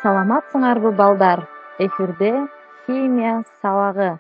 Саламатсыңарбы балдар? Эфирде химия сабагы.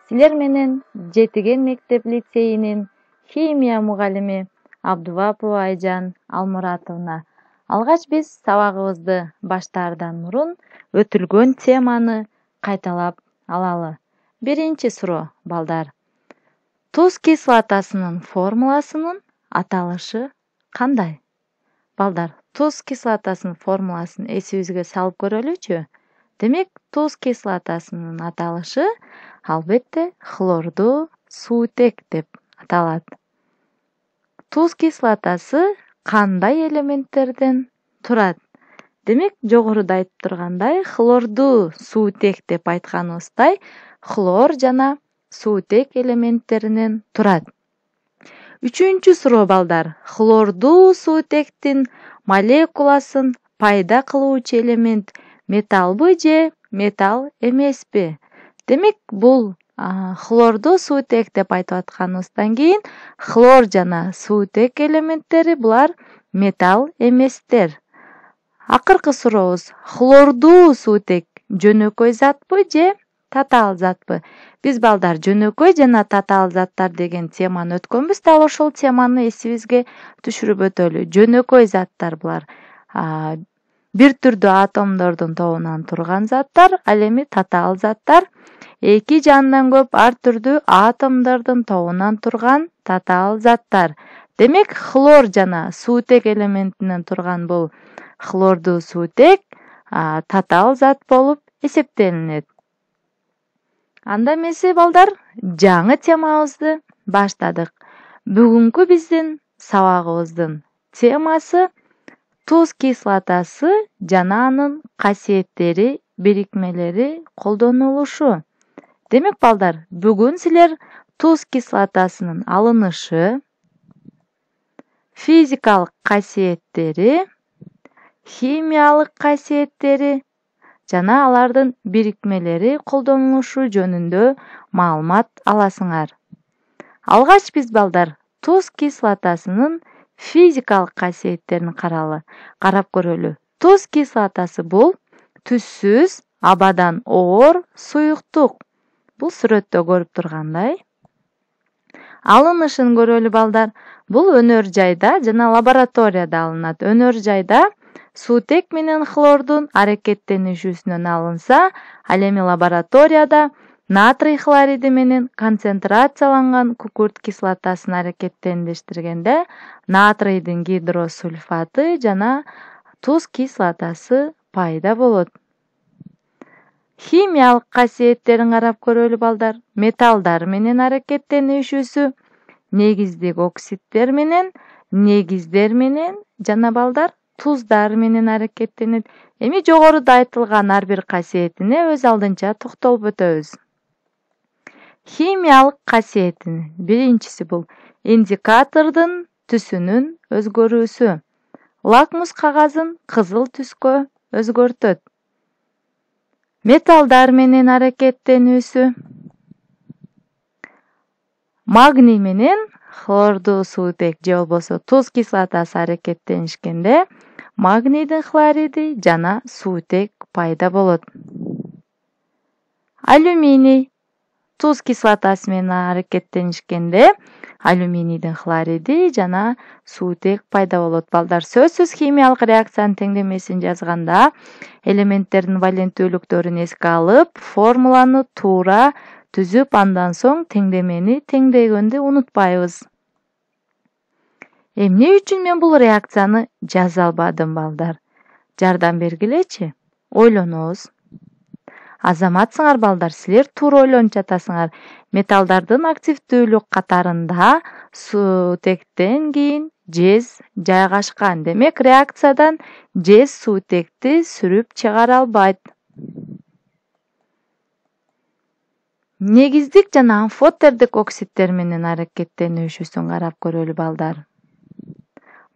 Силер менен Жетиген мектеп лицейинин химия мугалими Абдубапова Айжан Алмуратовна. Алгач биз сабагыбызды баштаардан мурун өтүлгөн теманы кайталап алалы. Биринчи суроо, балдар. Туз кислотасынын формуласынын аталышы кандай? Балдар, туз кислотасынын формуласын эсибизге салып көрөлүчү. Демек, туз кислотасынын аталышы албетте хлордуу суутек деп аталат. Туз кислотасы кандай элементтерден турат? Демек, жогоруда айтып тургандай, хлордуу суутек деп айтканыбыздай, хлор жана суутек элементтеринен турат. Үчүнчү суроо, балдар. Хлордуу суутектин молекуласын пайда кылуучу элемент металлбы же металл эмеспи? Демек, бул хлордуу суутек деп айтып атканыбыздан кийин хлор жана суутек элементтери булар металл эместер. Акыркы сурообуз, хлордуу суутек жөнөкөй затпы же татаал затпы? Биз, балдар, жөнөкөй жана татаал заттар деген теманы өткөнбүз, дал ошол теманы эсибизге түшүрүп өтөлү. Жөнөкөй заттар булар бир түрдүү атомдордун тобунан турган заттар, ал эми татаал заттар эки же андан көп ар түрдүү атомдордун тобунан турган татаал заттар. Демек, хлор жана суутек элементинен турган бул хлордуу суутек татаал зат болуп эсептелинет. Анда эмесе, балдар, жаңы темабызды баштадык. Бүгүнкү биздин сабагыбыздын темасы туз кислотасы жана анын касиеттери, бирикмелери колдонулушу. Демек, балдар, бүгүн силер туз кислотасынын алынышы, физикалык касиеттери, химиялык касиеттери жана алардын бирикмелери колдонулушу жөнүндө маалымат аласыңар. Алгач биз, балдар, туз кислотасынын физикалык касиеттерин карап көрөлү. Туз кислотасы бул түссүз, абадан оор суюктук. Бул сүрөттө көрүп тургандай. Алынышын көрөлү, балдар. Бул өнөр жайда жана лабораторияда алынат. Өнөр жайда суутек менен хлордун аракеттенишүүсүнөн алынса, ал эми лабораторияда натрий хлориди менен концентрацияланган күкүрт кислотасын аракеттендиштиргенде натрийдин гидросульфаты жана туз кислотасы пайда болот. Химиялык касиеттерин карап көрөлү, балдар. Металлдар менен аракеттенишүүсү негиздик оксиддер менен, негиздер менен жана, балдар, туздар менен аракеттенет. Эми жогоруда айтылган ар бир касиетине өз алдынча токтолуп өтөбүз. Химиялык касиетин биринчиси бул индикатордун түсүнүн өзгөрүүсү. Лакмус кагазын кызыл түскө өзгөртөт. Металлдар менен аракеттенүүсү. Магний менен хлордуу суутек же болбосо туз кислотасы аракеттенишкенде магнийдин хлориди жана суутек пайда болот. Алюминий туз кислотасы менен аракеттенишкенде алюминийдин хлориди жана суутек пайда болот. Балдар, сөзсүз химиялык реакциянын теңдемесин жазганда элементтердин валенттүүлүктөрүн эске алып, формуланы туура түзүп, андан соң теңдемени теңдегенди унутпайбыз. Эмне үчүн мен бул реакцияны жаза албадым, балдар? Жардам бергилечи. Ойлонобуз. Азаматсыңар, балдар, силер туура ойлонуп жатасыңар. Металлдардын активдүүлүк катарында суутектен кийин жез жайгашкан. Демек, реакциядан жез суутекти сүрүп чыгара албайт. Негиздик жана амфотердик оксиддер менен аракеттенүүсүн карап көрөлү, балдар.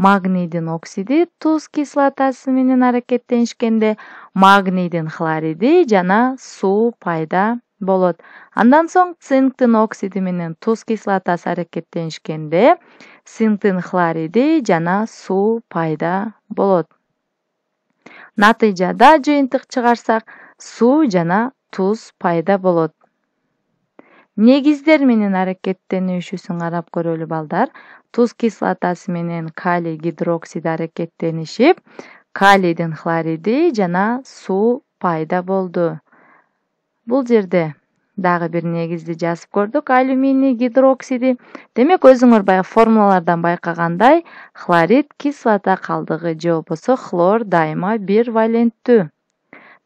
Магнийдин оксиди туз кислотасы менен аракеттенишкенде магнийдин хлориди жана суу пайда болот. Андан соң цинктин оксиди менен туз кислотасы аракеттенишкенде цинктин хлориди жана суу пайда болот. Натыйжада жыйынтык чыгарсак, суу жана туз пайда болот. Негиздер менен аракеттенүүшүсүн карап көрөлү балдар. Туз кислотасы менен калий гидроксиди аракеттенишип, калийдин хлориди жана суу пайда болду. Бул жерде дагы бир негизди жазып көрдүк, алюминий гидроксиди. Демек өзүңөр баягы формулалардан байкагандай, хлорид кислота калдыгы же болбосо хлор дайыма бир валенттүү.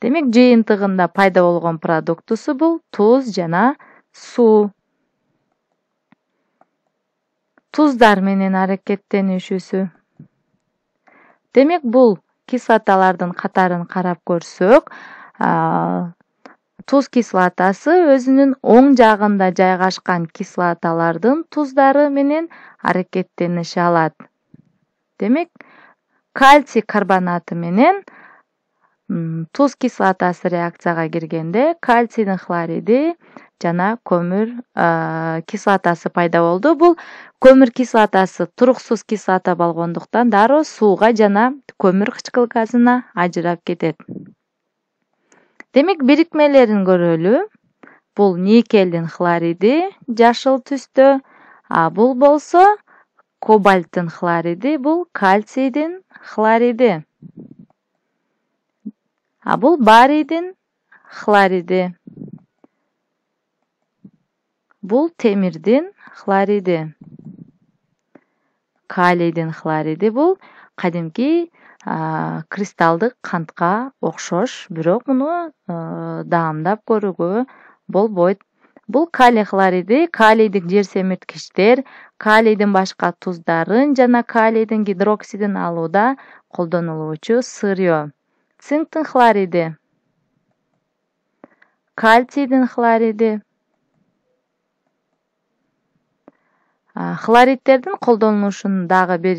Демек жыйынтыгында пайда болгон продуктусу бул туз жана суу. Туздар менен аракеттенишүүсү. Демек бул кислоталардын катарын карап көрсөк, туз кислотасы өзүнүн оң жагында жайгашкан кислоталардын туздары менен аракеттенише алат. Демек, кальций карбонаты менен туз кислотасы реакцияга киргенде кальцийдин хлориди жана көмүр кислотасы пайда болду. Бул көмүр кислотасы туруксуз кислота болгондуктан дароо сууга жана көмүр кычкыл газына ажырап кетет. Демек бирикмелерин көрөлү. Бул никелдин хлориди жашыл түстө, бул болсо кобальттын хлориди, бул кальцийдин хлориди. Бул барийдин хлориди. Бул темирдин хлориди. Калийдин хлориди бул кадимки кристалдык кантка окшош, бирок муну даамдап көрүүгө болбойт. Бул калий хлориди калийдик жер семирткичтер, калийдин башка туздарын жана калийдин гидроксидин алууда колдонулуучу сырьё. Цинктин хлориди. Кальцийдин хлориди. Хлоридтердин колдонулушун дагы бир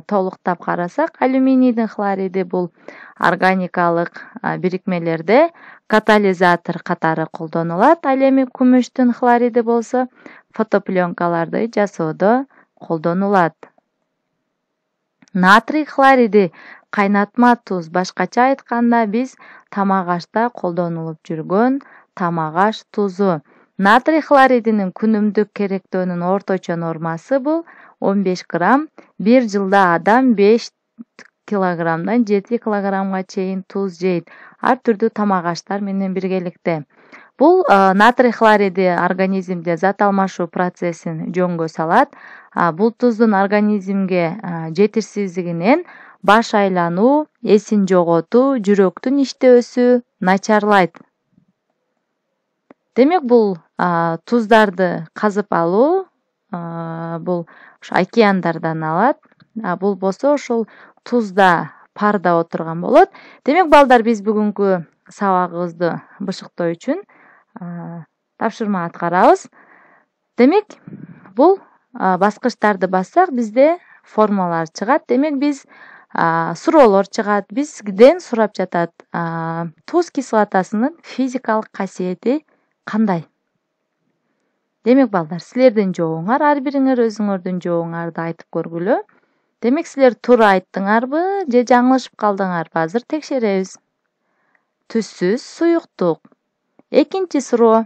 толуктап карасак, алюминийдин хлориди бул органикалык бирикмелерде катализатор катары колдонулат. Ал эми күмүштүн хлориди болсо фотопленкаларды жасоодо колдонулат. Натрий хлориди кайнатма туз. Башкача айтканда биз тамак ашта колдонулуп жүргөн тамак аш тузу. Натрий хлоридинин күнүмдүк керектөөнүн орточо нормасы бул 15 грамм. Бир жылда адам 5 килограммдан 7 килограммга чейин туз жейт. Ар түрдүү тамак аштар менен биргеликте. Бул натрий хлориди организмде зат алмашуу процессин жөнгө салат. Бул туздун организмге жетишсиздигинен баш айлануу, эсин жоготуу, жүрөктүн иштөөсү начарлайт. Демек бул туздарды казып алуу бул океандардан алат. Бул болсо ошол тузда парда отурган болот. Демек балдар, биз бүгүнкү сабагыбызды бышыктоо үчүн тапшырма аткарабыз. Демек бул баскычтарды бассак бизде формулалар чыгат. Демек биз суроолор чыгат. Бизден сурап жатат, туз кислотасынын физикалык касиети кандай? Демек балдар, силердин жообуңар, ар бириңер өзүңөрдүн жообуңарды айтып көргүлө. Демек силер туура айттыңарбы же жаңылышып калдыңарбы? Азыр текшеребиз. Түссүз суюктук. Экинчи суроо.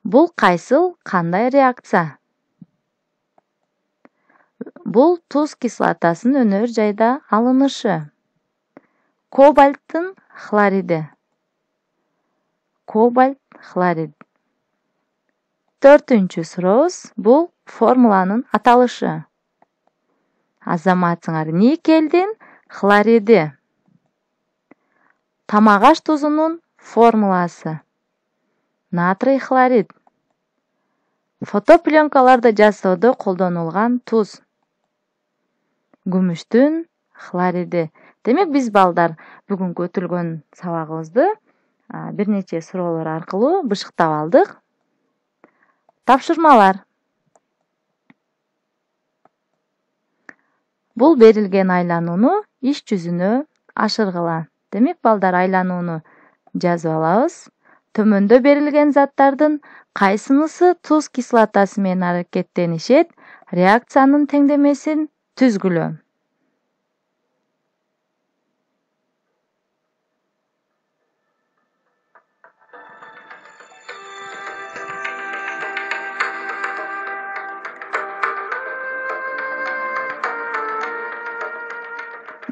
Бул кайсыл кандай реакция? Бул туз кислотасынын өнөр жайда алынышы. Кобальттын хлориди. Кобальт хлорид. Төртүнчү сурообуз. Бул формуланын аталышы. Азаматсыңар, никелдин хлориди. Тамак аш тузунун формуласы. Натрий хлорид. Фотопленкаларды жасоодо колдонулган туз. Күмүштүн хлориди. Демек биз балдар бүгүнкү өтүлгөн сабагыбызды бир нече суроолор аркылуу бышыктап алдык. Тапшырмалар. Бул берилген айланууну иш жүзүнө ашыргыла. Демек балдар, айланууну жазып алабыз. Төмөндө берилген заттардын кайсынысы туз кислотасы менен аракеттенишет? Реакциянын теңдемесин түзгүлө.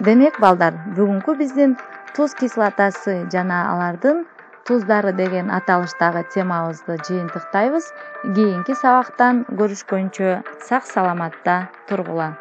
Демек балдар, бүгүнкү биздин туз кислотасы жана алардын туздары деген аталыштагы темабызды жыйынтыктайбыз. Кийинки сабактан көрүшкөнчө сак саламатта тургула.